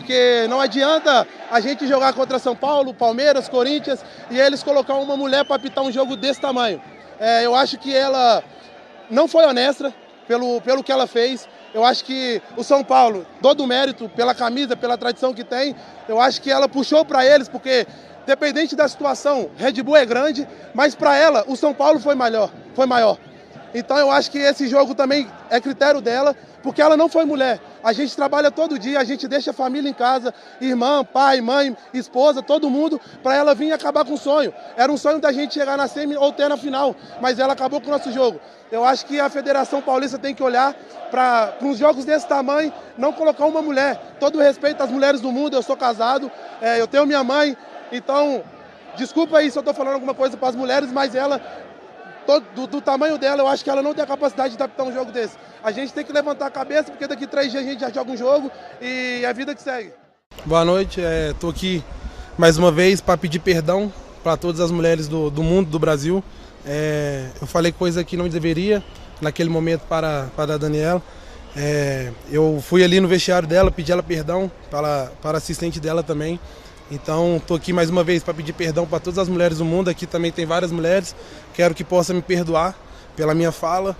porque não adianta a gente jogar contra São Paulo, Palmeiras, Corinthians e eles colocar uma mulher para apitar um jogo desse tamanho. Eu acho que ela não foi honesta pelo que ela fez. Eu acho que o São Paulo, todo o mérito pela camisa, pela tradição que tem, eu acho que ela puxou para eles, porque dependente da situação, Red Bull é grande, mas para ela o São Paulo foi maior. Então eu acho que esse jogo também é critério dela, porque ela não foi mulher. A gente trabalha todo dia, a gente deixa a família em casa, irmã, pai, mãe, esposa, todo mundo, para ela vir acabar com o sonho. Era um sonho da gente chegar na semi ou ter na final, mas ela acabou com o nosso jogo. Eu acho que a Federação Paulista tem que olhar para uns jogos desse tamanho, não colocar uma mulher. Todo respeito às mulheres do mundo, eu sou casado, eu tenho minha mãe, então, desculpa aí se eu estou falando alguma coisa para as mulheres, mas ela, do tamanho dela, eu acho que ela não tem a capacidade de adaptar um jogo desse. A gente tem que levantar a cabeça, porque daqui 3 dias a gente já joga um jogo e é a vida que segue. Boa noite, estou aqui mais uma vez para pedir perdão para todas as mulheres do mundo, do Brasil. Eu falei coisa que não deveria naquele momento para a Daniela. Eu fui ali no vestiário dela, pedi ela perdão, para a assistente dela também. Então, estou aqui mais uma vez para pedir perdão para todas as mulheres do mundo. Aqui também tem várias mulheres. Quero que possa me perdoar pela minha fala.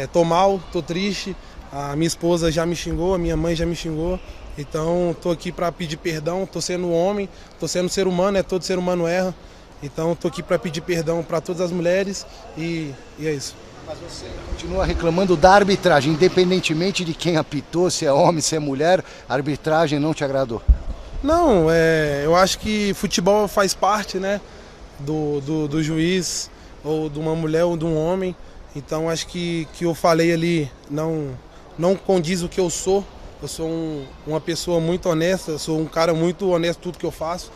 Estou mal, estou triste. A minha esposa já me xingou, a minha mãe já me xingou. Então, estou aqui para pedir perdão. Estou sendo homem, estou sendo ser humano, todo ser humano erra. Então, estou aqui para pedir perdão para todas as mulheres e é isso. Mas você continua reclamando da arbitragem, independentemente de quem apitou, se é homem, se é mulher, a arbitragem não te agradou? Não, eu acho que futebol faz parte, né, do juiz, ou de uma mulher ou de um homem. Então acho que eu falei ali não condiz o que eu sou. Eu sou uma pessoa muito honesta, eu sou um cara muito honesto em tudo que eu faço.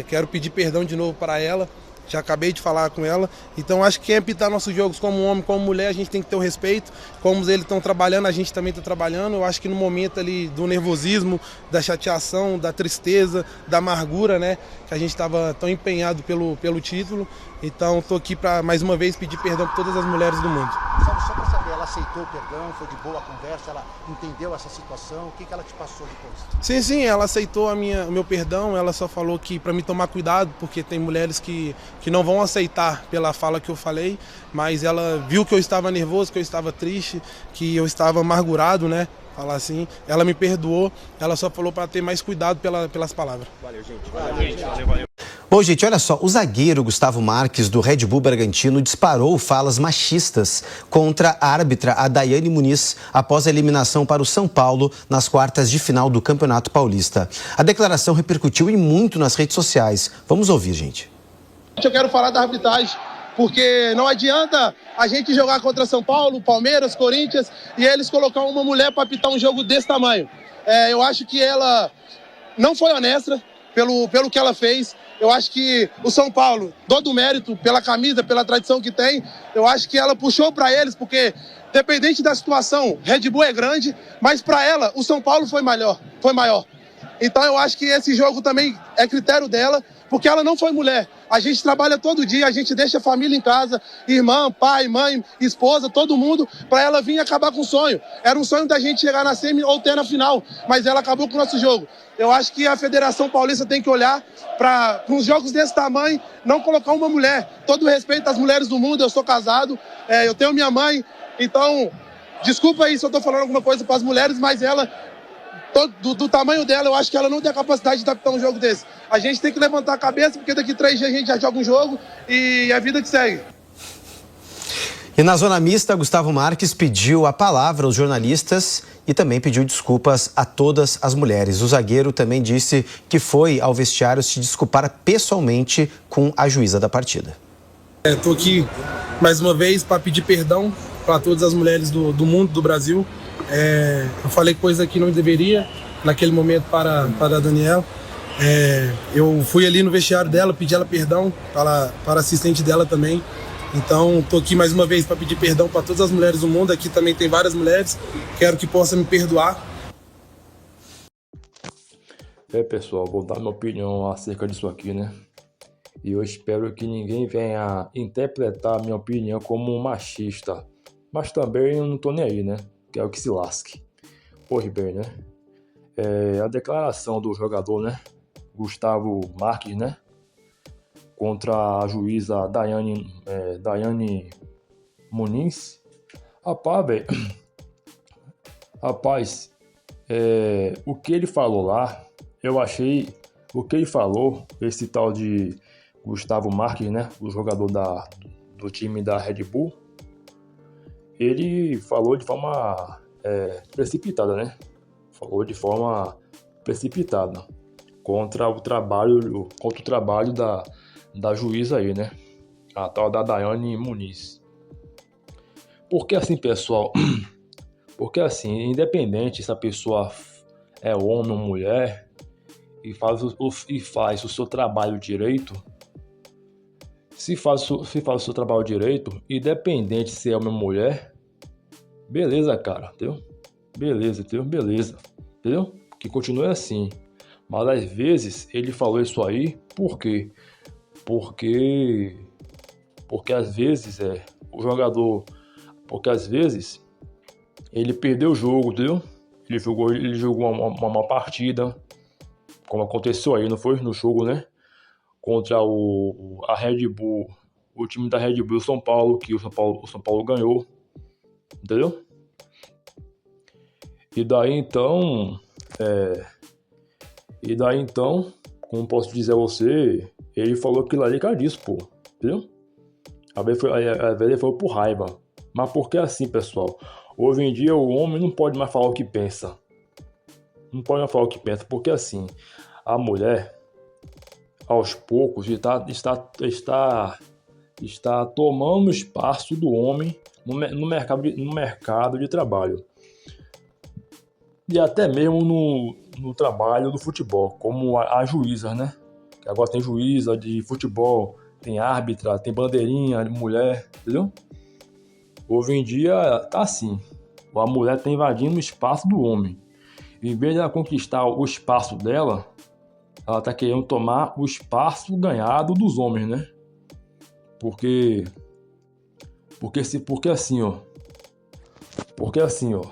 Quero pedir perdão de novo para ela. Já acabei de falar com ela. Então acho que quem apitar nossos jogos como homem, como mulher, a gente tem que ter o respeito. Como eles estão trabalhando, a gente também está trabalhando. Eu acho que no momento ali do nervosismo, da chateação, da tristeza, da amargura, né? Que a gente estava tão empenhado pelo título. Então estou aqui para mais uma vez pedir perdão para todas as mulheres do mundo. Só para saber, ela aceitou o perdão, foi de boa a conversa, ela entendeu essa situação, o que ela te passou depois? Sim, ela aceitou o meu perdão. Ela só falou que para me tomar cuidado, porque tem mulheres que não vão aceitar pela fala que eu falei, mas ela viu que eu estava nervoso, que eu estava triste, que eu estava amargurado, né? Falar assim, ela me perdoou, ela só falou para ter mais cuidado pelas palavras. Valeu, gente. Valeu. Bom, gente, olha só, o zagueiro Gustavo Marques, do Red Bull Bragantino, disparou falas machistas contra a árbitra, a Daiane Muniz, após a eliminação para o São Paulo nas quartas de final do Campeonato Paulista. A declaração repercutiu e muito nas redes sociais. Vamos ouvir, gente. Eu quero falar da arbitragem, porque não adianta a gente jogar contra São Paulo, Palmeiras, Corinthians e eles colocar uma mulher para apitar um jogo desse tamanho. Eu acho que ela não foi honesta pelo que ela fez. Eu acho que o São Paulo, todo o mérito pela camisa, pela tradição que tem, eu acho que ela puxou para eles, porque dependente da situação, Red Bull é grande, mas para ela o São Paulo foi maior. Então eu acho que esse jogo também é critério dela, porque ela não foi mulher. A gente trabalha todo dia, a gente deixa a família em casa, irmã, pai, mãe, esposa, todo mundo, para ela vir acabar com o sonho. Era um sonho da gente chegar na semi ou ter na final, mas ela acabou com o nosso jogo. Eu acho que a Federação Paulista tem que olhar para uns jogos desse tamanho, não colocar uma mulher. Todo respeito às mulheres do mundo, eu sou casado, eu tenho minha mãe, então, desculpa aí se eu estou falando alguma coisa para as mulheres, mas ela, do tamanho dela, eu acho que ela não tem a capacidade de adaptar um jogo desse. A gente tem que levantar a cabeça, porque daqui 3 dias a gente já joga um jogo e é a vida que segue. E na zona mista, Gustavo Marques pediu a palavra aos jornalistas e também pediu desculpas a todas as mulheres. O zagueiro também disse que foi ao vestiário se desculpar pessoalmente com a juíza da partida. Estou aqui mais uma vez para pedir perdão para todas as mulheres do mundo, do Brasil. Eu falei coisa que não deveria naquele momento para a Daniela. Eu fui ali no vestiário dela, pedi ela perdão para a assistente dela também. Então estou aqui mais uma vez para pedir perdão para todas as mulheres do mundo. Aqui também tem várias mulheres. Quero que possa me perdoar. Pessoal, vou dar minha opinião acerca disso aqui, né? E eu espero que ninguém venha interpretar a minha opinião como machista. Mas também eu não tô nem aí, né? Que é o que se lasque. Pois bem, né? a declaração do jogador, né, Gustavo Marques, né, contra a juíza Daiane Muniz. Rapaz, velho, o que ele falou lá, eu achei, o que ele falou, esse tal de Gustavo Marques, né, o jogador do time da Red Bull, ele falou de forma precipitada, né? Falou de forma precipitada contra o trabalho da juíza aí, né? A tal da Daiane Muniz. Porque assim, pessoal, porque assim, independente se a pessoa é homem ou mulher e faz o seu trabalho direito, se faz o seu trabalho direito, independente se é homem ou mulher, beleza, cara, entendeu? Beleza, entendeu? Beleza, entendeu? Que continue assim. Mas às vezes ele falou isso aí, por quê? Porque às vezes o jogador, porque às vezes ele perdeu o jogo, entendeu? Ele jogou uma partida, como aconteceu aí, não foi? No jogo, né? Contra a Red Bull, o time da Red Bull São Paulo, que o São Paulo ganhou, entendeu? E daí então, como posso dizer a você, ele falou que lá é disso, pô, entendeu? Às vezes ele foi por raiva. Mas por que assim, pessoal? Hoje em dia o homem não pode mais falar o que pensa. Não pode mais falar o que pensa, porque assim, a mulher, aos poucos, está tomando o espaço do homem no mercado de trabalho. E até mesmo no trabalho do futebol, como a juíza, né? Agora tem juíza de futebol, tem árbitra, tem bandeirinha de mulher, entendeu? Hoje em dia tá assim, a mulher está invadindo o espaço do homem. Em vez de ela conquistar o espaço dela, ela está querendo tomar o espaço ganhado dos homens, né? Porque assim, ó.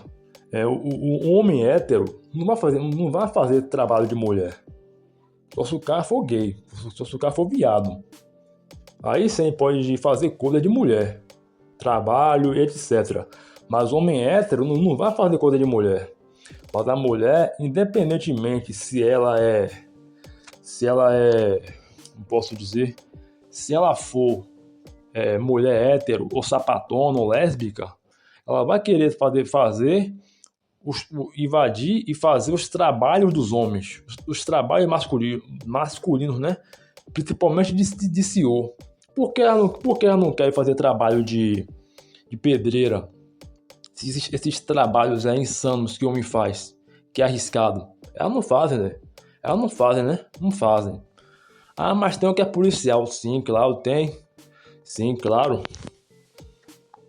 O homem hétero não vai fazer trabalho de mulher. Só se o cara for gay, só se o cara for viado. Aí sim pode fazer coisa de mulher, trabalho, etc. Mas o homem hétero não vai fazer coisa de mulher. Mas a mulher, independentemente se ela é, não posso dizer, se ela for mulher hétero ou sapatona ou lésbica, ela vai querer invadir e fazer os trabalhos dos homens, os trabalhos masculinos, né? Principalmente de CEO. Por que ela não quer fazer trabalho de pedreira? Esses trabalhos insanos que o homem faz, que é arriscado. Elas não fazem, né? Não fazem. Ah, mas tem o que é policial. Sim, claro, tem. Sim, claro.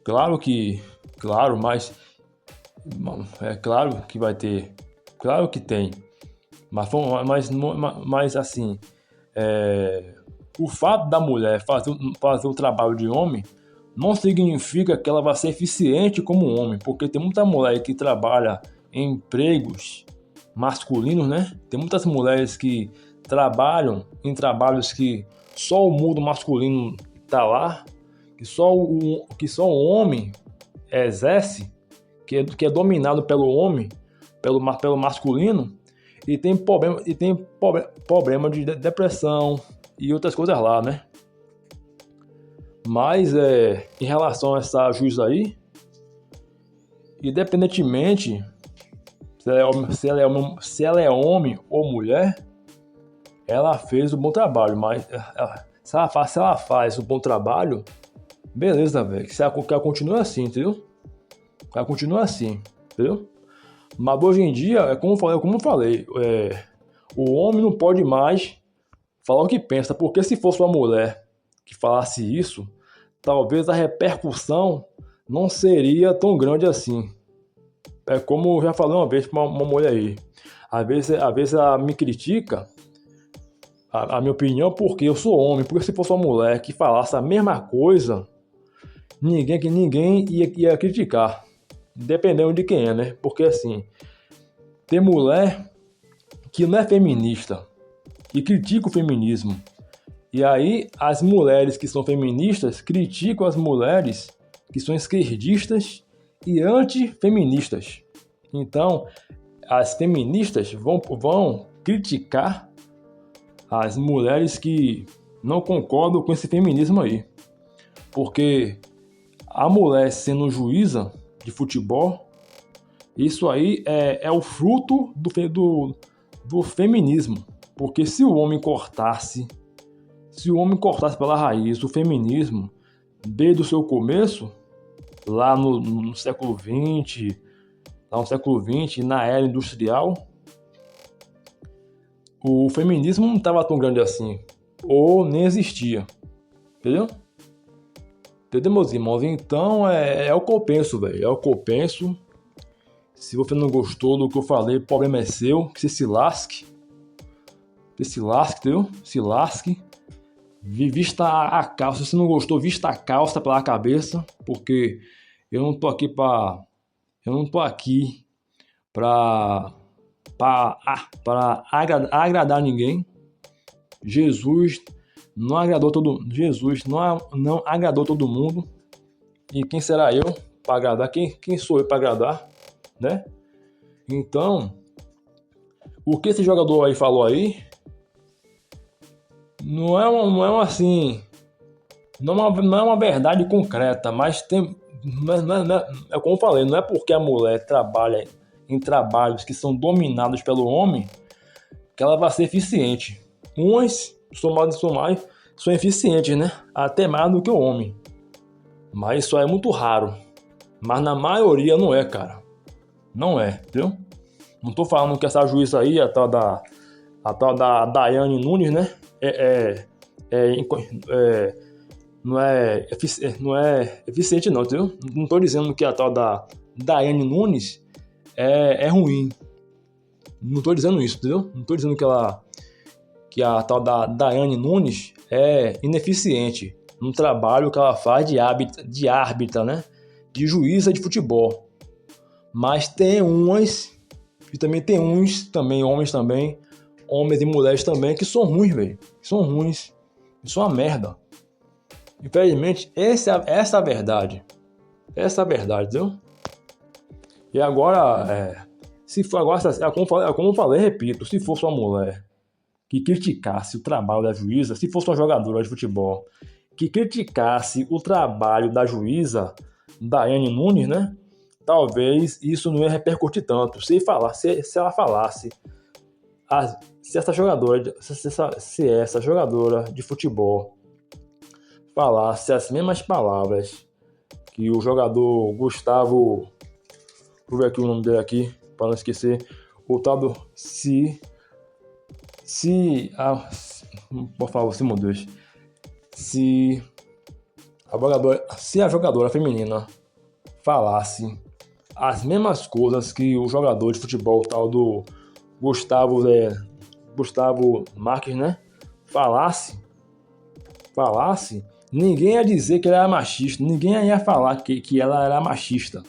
Claro, mas é claro que vai ter. Claro que tem. Mas assim, o fato da mulher fazer o trabalho de homem não significa que ela vai ser eficiente como homem, porque tem muita mulher que trabalha em empregos masculinos, né? Tem muitas mulheres que trabalham em trabalhos que só o mundo masculino tá lá, que só o homem exerce, que é dominado pelo homem, pelo masculino, e tem problema de depressão e outras coisas lá, né? Mas em relação a essa juíza aí, independentemente se ela é homem ou mulher, ela fez um bom trabalho. Mas se ela faz um bom trabalho, beleza, velho. Que ela continua assim, entendeu? Ela continua assim, entendeu? Mas hoje em dia, como eu falei, o homem não pode mais falar o que pensa, porque se fosse uma mulher que falasse isso, talvez a repercussão não seria tão grande assim. É como eu já falei uma vez para uma mulher aí. Às vezes ela me critica, a minha opinião, porque eu sou homem. Porque se fosse uma mulher que falasse a mesma coisa, ninguém ia criticar. Dependendo de quem é, né? Porque assim, tem mulher que não é feminista e critica o feminismo. E aí as mulheres que são feministas criticam as mulheres que são esquerdistas e antifeministas. Então, as feministas vão criticar as mulheres que não concordam com esse feminismo aí. Porque a mulher sendo juíza de futebol, isso aí é o fruto do feminismo. Porque se o homem cortasse pela raiz o feminismo desde o seu começo, lá no século XX, na era industrial, o feminismo não estava tão grande assim, ou nem existia, entendeu? Entendeu, meus irmãos? Então é o que eu penso, velho, é o que eu penso. Se você não gostou do que eu falei, o problema é seu, que você se lasque, entendeu? Se lasque. Vista a calça, se não gostou, vista a calça pela cabeça, porque eu não tô aqui para agradar ninguém. Jesus não agradou todo mundo. E quem será eu para agradar? Quem sou eu para agradar, né? Então, o que esse jogador aí falou aí não é uma verdade concreta, mas é como eu falei, não é porque a mulher trabalha em trabalhos que são dominados pelo homem que ela vai ser eficiente. Uns são eficientes, né? Até mais do que o homem. Mas isso aí é muito raro. Mas na maioria não é, cara. Não é, entendeu? Não tô falando que essa juíza aí, a tal da Daiane Nunes, né? Não é eficiente não, entendeu? Não tô dizendo que a tal da Daiane Nunes é ruim. Não tô dizendo isso, entendeu? Não tô dizendo que a tal da Daiane Nunes é ineficiente no trabalho que ela faz de árbitra, né? De juíza de futebol. Mas tem umas, e também tem uns, também homens também, homens e mulheres também, que são ruins, velho. São ruins. Isso é uma merda. Infelizmente, essa é a verdade. Essa é a verdade, entendeu? E agora, como eu falei, repito, se fosse uma mulher que criticasse o trabalho da juíza, se fosse uma jogadora de futebol que criticasse o trabalho da juíza Daiane Nunes, né? Talvez isso não ia repercutir tanto. Se ela falasse, se essa jogadora de futebol falasse as mesmas palavras que o jogador Gustavo, vou ver aqui o nome dele aqui, para não esquecer, o tal do por favor, meu Deus, se a jogadora feminina falasse as mesmas coisas que o jogador de futebol tal do Gustavo Marques, né, falasse, ninguém ia dizer que ela era machista, ninguém ia falar que ela era machista.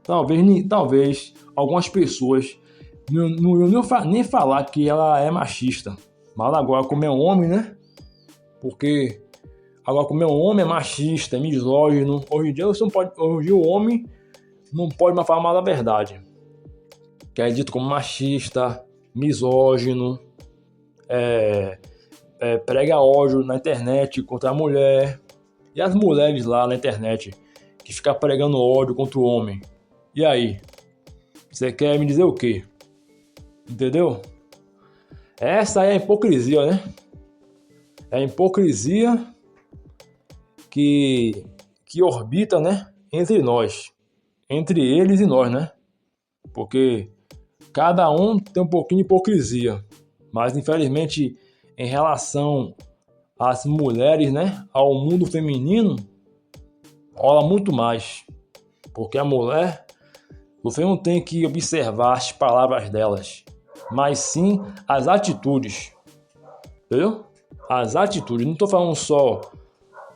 Talvez algumas pessoas não iam nem falar que ela é machista, mas agora como é um homem, né, porque agora como é um homem é machista, é misógino, hoje em dia o homem não pode mais falar mais da verdade, que é dito como machista, misógino, prega ódio na internet contra a mulher, e as mulheres lá na internet que ficam pregando ódio contra o homem. E aí? Você quer me dizer o quê? Entendeu? Essa é a hipocrisia, né? É a hipocrisia que orbita, né, entre nós, entre eles e nós, né? Porque cada um tem um pouquinho de hipocrisia, mas infelizmente em relação às mulheres, né, ao mundo feminino, rola muito mais, porque a mulher, você não tem que observar as palavras delas, mas sim as atitudes, entendeu? As atitudes, não estou falando só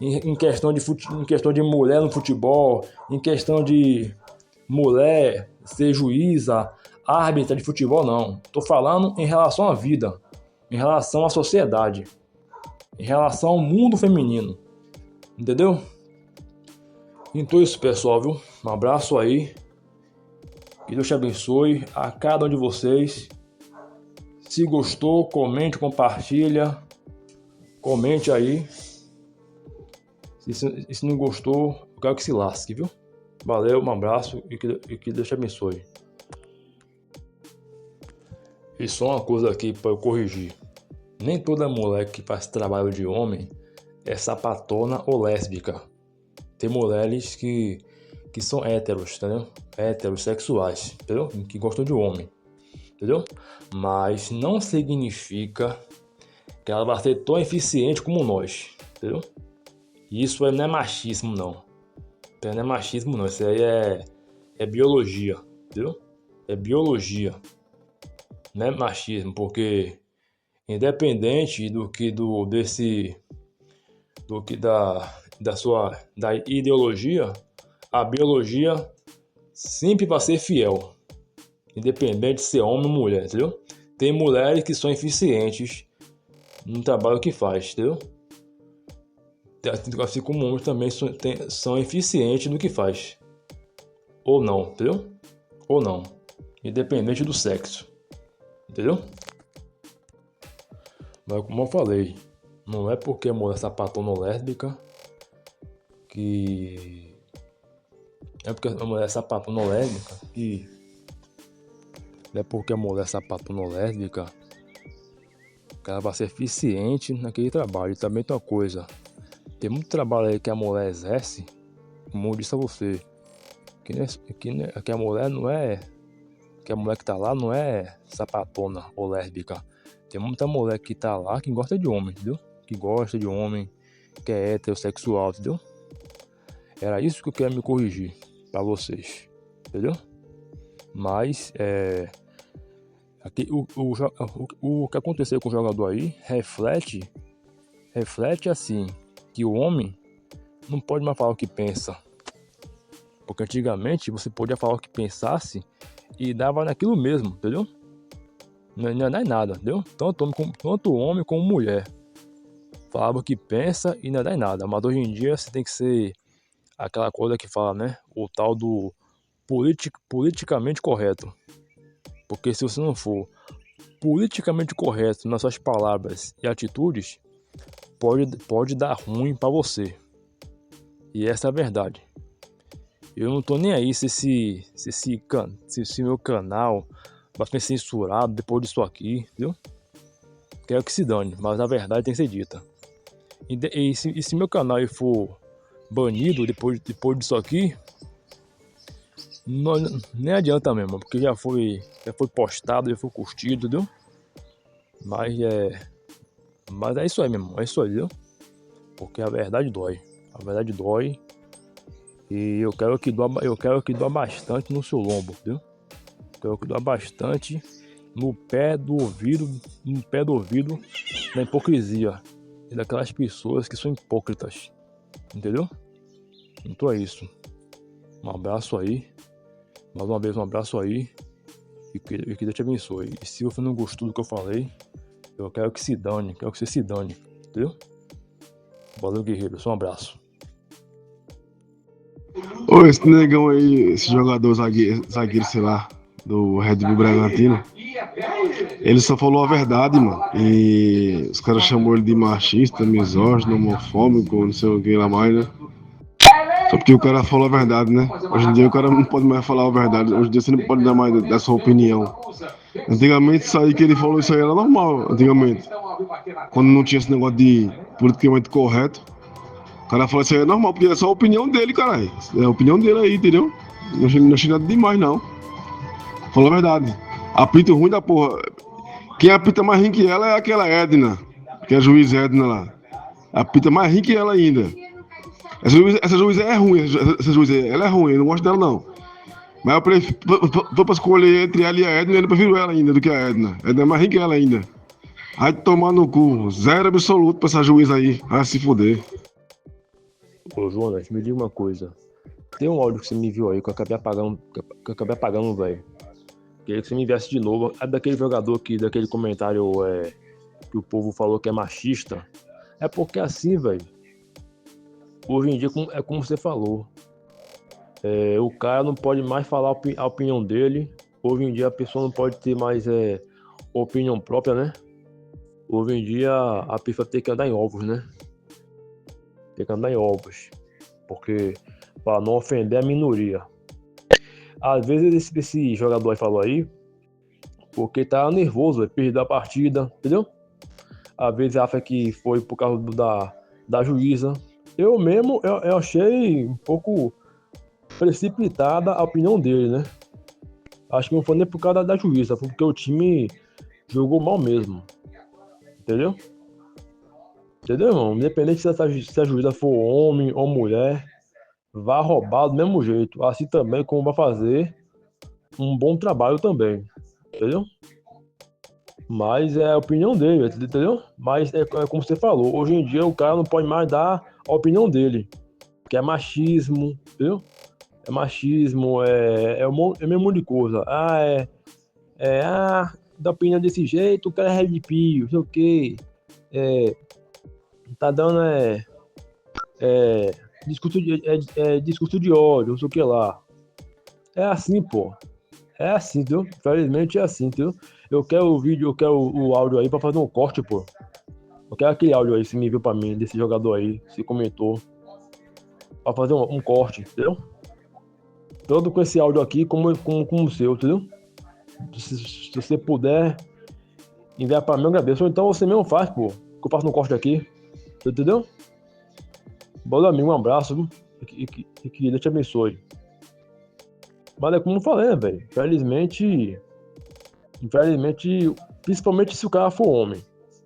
em questão de mulher no futebol, em questão de mulher ser juíza, árbitra de futebol, não. Tô falando em relação à vida, em relação à sociedade, em relação ao mundo feminino. Entendeu? Então é isso, pessoal, viu? Um abraço aí. Que Deus te abençoe a cada um de vocês. Se gostou, comente, compartilha. Comente aí. Se não gostou, eu quero que se lasque, viu? Valeu, um abraço e que Deus te abençoe. E só uma coisa aqui para eu corrigir. Nem toda mulher que faz trabalho de homem é sapatona ou lésbica. Tem mulheres que são héteros, entendeu? Heterossexuais, entendeu? Que gostam de homem, entendeu? Mas não significa que ela vai ser tão eficiente como nós, entendeu? Isso não é machismo, não. Não é machismo, não. Isso aí é biologia, entendeu? É biologia. Não é machismo, porque independente da ideologia, a biologia sempre vai ser fiel, independente de ser homem ou mulher, entendeu? Tem mulheres que são eficientes no trabalho que faz, entendeu? Assim como homens também são eficientes no que faz, ou não, entendeu? Ou não, independente do sexo, entendeu? Mas como eu falei, não é porque a mulher é sapatona ou lésbica que... É porque a mulher é sapatona ou lésbica que... Não é porque a mulher é sapatona ou lésbica que ela vai ser eficiente naquele trabalho. E também tem uma coisa, tem muito trabalho aí que a mulher exerce, como eu disse a você, que a mulher não é... Que a mulher que tá lá não é sapatona ou lésbica. Tem muita mulher que tá lá que gosta de homem, entendeu? Que gosta de homem, que é heterossexual, entendeu? Era isso que eu queria me corrigir pra vocês, entendeu? Mas, aqui, o que aconteceu com o jogador aí reflete assim, que o homem não pode mais falar o que pensa. Porque antigamente você podia falar o que pensasse e dava naquilo mesmo, entendeu? Não é nada, entendeu? Tanto homem como mulher. Falava o que pensa e não dá em nada. Mas hoje em dia você tem que ser aquela coisa que fala, né? O tal do politicamente correto. Porque se você não for politicamente correto nas suas palavras e atitudes, pode dar ruim pra você. E essa é a verdade. Eu não tô nem aí se meu canal vai ser censurado depois disso aqui, entendeu? Quero que se dane, mas a verdade tem que ser dita. E se meu canal for banido depois disso aqui, nem adianta mesmo, porque já foi postado, já foi curtido, entendeu? Mas é isso aí mesmo, é isso aí, entendeu? Porque a verdade dói. A verdade dói. E eu quero que doa bastante no seu lombo, entendeu? Quero que doa bastante no pé do ouvido da hipocrisia e daquelas pessoas que são hipócritas, entendeu? Então é isso. Um abraço aí, mais uma vez um abraço aí e que Deus te abençoe. E se você não gostou do que eu falei, eu quero que se dane, quero que você se dane, entendeu? Valeu, guerreiro, só um abraço. Ô, esse negão aí, esse jogador zagueiro, sei lá, do Red Bull Bragantino, ele só falou a verdade, mano. E os caras chamou ele de machista, misógino, homofóbico, não sei o que lá mais, né? Só porque o cara falou a verdade, né? Hoje em dia o cara não pode mais falar a verdade. Hoje em dia você não pode dar mais da sua opinião. Antigamente isso aí que ele falou, isso aí era normal, antigamente. Quando não tinha esse negócio de politicamente correto. O cara falou isso aí é normal, porque é só a opinião dele, caralho. É a opinião dele aí, entendeu? Não achei nada demais, não. Falou a verdade. Apito ruim da porra. Quem apita mais ruim que ela é aquela Edna, que é a juiz Edna lá. Apita mais ruim que ela ainda. Essa juíza é ruim, ela é ruim, eu não gosto dela não. Mas eu prefiro, pra escolher entre ela e a Edna, eu prefiro ela ainda do que a Edna. A Edna é mais ruim que ela ainda. Vai tomar no cu, zero absoluto pra essa juíza aí, vai se foder. Ô Jonas, me diga uma coisa. Tem um áudio que você me viu aí que eu acabei apagando, velho. Queria que você me enviasse de novo. É daquele jogador daquele comentário que o povo falou que é machista. É porque assim, velho, hoje em dia é como você falou. O cara não pode mais falar a opinião dele. Hoje em dia a pessoa não pode ter mais opinião própria, né? Hoje em dia a pessoa tem que andar em ovos, né? Tem que andar em ovos. Porque para não ofender a minoria. Às vezes esse jogador aí falou aí porque tá nervoso, perdeu a partida, entendeu? Às vezes acha que foi por causa da juíza. Eu mesmo, eu achei um pouco precipitada a opinião dele, né? Acho que não foi nem por causa da juíza, foi porque o time jogou mal mesmo. Entendeu? Entendeu, irmão? Independente se a juíza for homem ou mulher, vai roubar do mesmo jeito. Assim também como vai fazer um bom trabalho também. Entendeu? Mas é a opinião dele, entendeu? Mas é como você falou, hoje em dia o cara não pode mais dar a opinião dele. Que é machismo, entendeu? É machismo, é um mesmo monte de coisa. Da opinião desse jeito, o cara é red pill, não sei o quê. Tá dando discurso de ódio, não sei o que lá. É assim, pô. É assim, entendeu? Infelizmente é assim, entendeu? Eu quero o vídeo, eu quero o áudio aí pra fazer um corte, pô. Eu quero aquele áudio aí, se me viu pra mim, desse jogador aí, se comentou. Pra fazer um corte, entendeu? Todo com esse áudio aqui como o seu, entendeu? Se você puder enviar pra mim, eu agradeço. Ou então você mesmo faz, pô. Que eu faço um corte aqui. Entendeu? Bom, amigo, um abraço, viu? E que Deus te abençoe. Mas é como eu falei, né, velho? Infelizmente, principalmente se o cara for homem.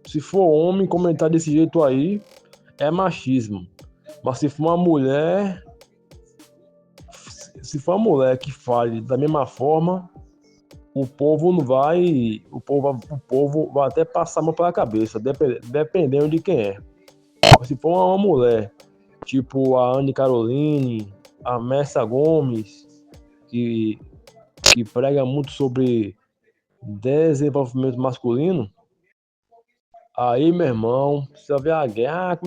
Se for homem, comentar desse jeito aí é machismo. Mas se for uma mulher que fale da mesma forma, o povo não vai. O povo vai até passar a mão pela cabeça, dependendo de quem é. Se for uma mulher, tipo a Anne Caroline, a Messa Gomes, que prega muito sobre desenvolvimento masculino, aí, meu irmão, você vai ver a guerra,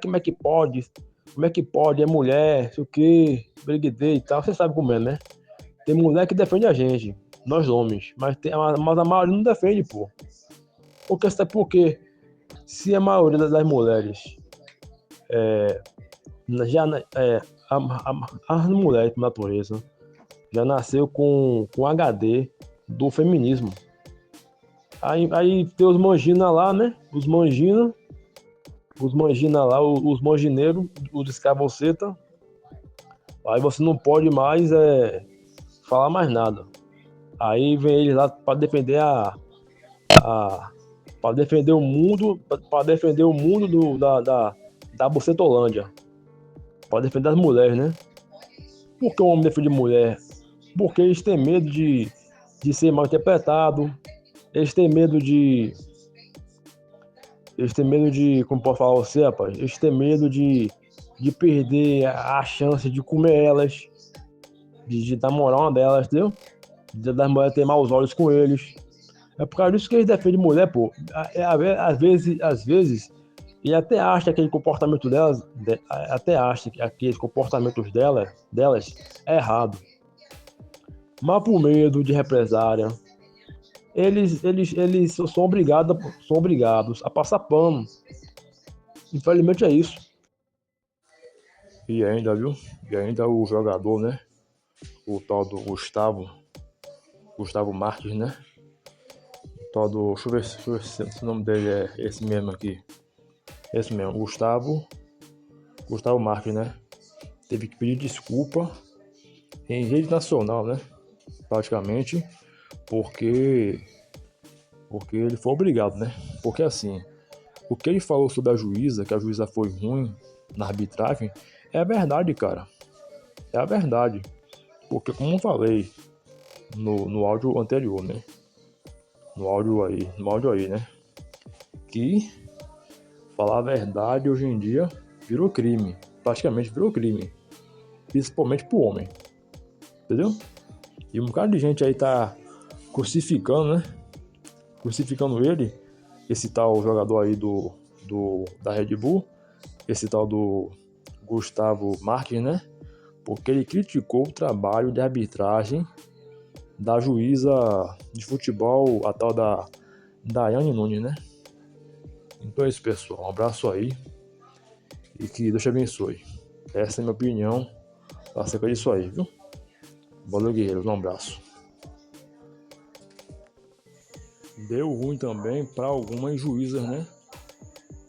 como é que pode? Como é que pode? É mulher, sei o que, briguedeira e tal, você sabe como é, né? Tem mulher que defende a gente, nós homens, mas a maioria não defende, pô. Porque se a maioria das mulheres as mulheres por natureza já nasceu com HD do feminismo. Aí tem os mangina lá, né? Os mangina lá, os mangineiros, os escravoceta. Aí você não pode mais falar mais nada. Aí vem eles lá para defender para defender o mundo, da Bucetolândia. Para defender as mulheres, né? Por que o homem defende mulher? Porque eles têm medo de ser mal interpretado. Eles têm medo de, como posso falar você, rapaz? Eles têm medo de perder a chance de comer elas, de dar moral uma delas, entendeu? Das mulheres ter maus olhos com eles. É por causa disso que eles defendem mulher, pô. Às vezes, e até acha que aquele comportamento delas, delas é errado. Mas por medo de represária, eles são obrigados a passar pano. Infelizmente é isso. E ainda, viu? E ainda o jogador, né? O tal do Gustavo Marques, né? O tal do... Deixa eu ver se o nome dele é esse mesmo aqui. Esse mesmo, Gustavo Marques, né? Teve que pedir desculpa em rede nacional, né? Praticamente, porque ele foi obrigado, né? Porque assim, o que ele falou sobre a juíza, que a juíza foi ruim na arbitragem, é a verdade, cara. É a verdade. Porque, como eu falei no áudio anterior, né? No áudio aí, né? Que falar a verdade hoje em dia virou crime. Praticamente virou crime. Principalmente pro homem. Entendeu? E um bocado de gente aí tá crucificando, né? Crucificando ele, esse tal jogador aí da Red Bull, esse tal do Gustavo Marques, né? Porque ele criticou o trabalho de arbitragem da juíza de futebol, a tal da Daiane Nunes, né? Então é isso, pessoal. Um abraço aí e que Deus te abençoe. Essa é a minha opinião acerca disso aí, viu? Valeu, guerreiros. Um abraço. Deu ruim também para algumas juízas, né?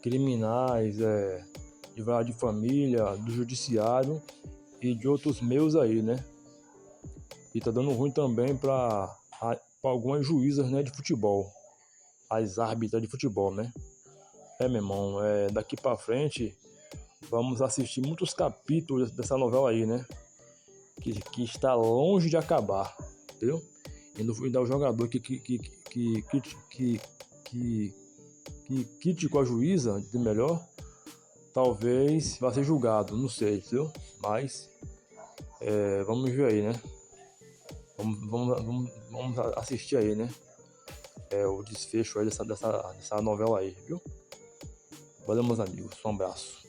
Criminais, de vara de família, do judiciário e de outros meios aí, né? E tá dando ruim também para algumas juízas, né, de futebol, as árbitras de futebol, né? Meu irmão, daqui para frente vamos assistir muitos capítulos dessa novela aí, né? Que está longe de acabar, entendeu? E ainda o jogador que criticou a juíza de melhor, talvez vá ser julgado, não sei, entendeu? Mas vamos ver aí, né? Vamos assistir aí, né? O desfecho aí dessa novela aí, viu? Valeu, meus amigos. Um abraço.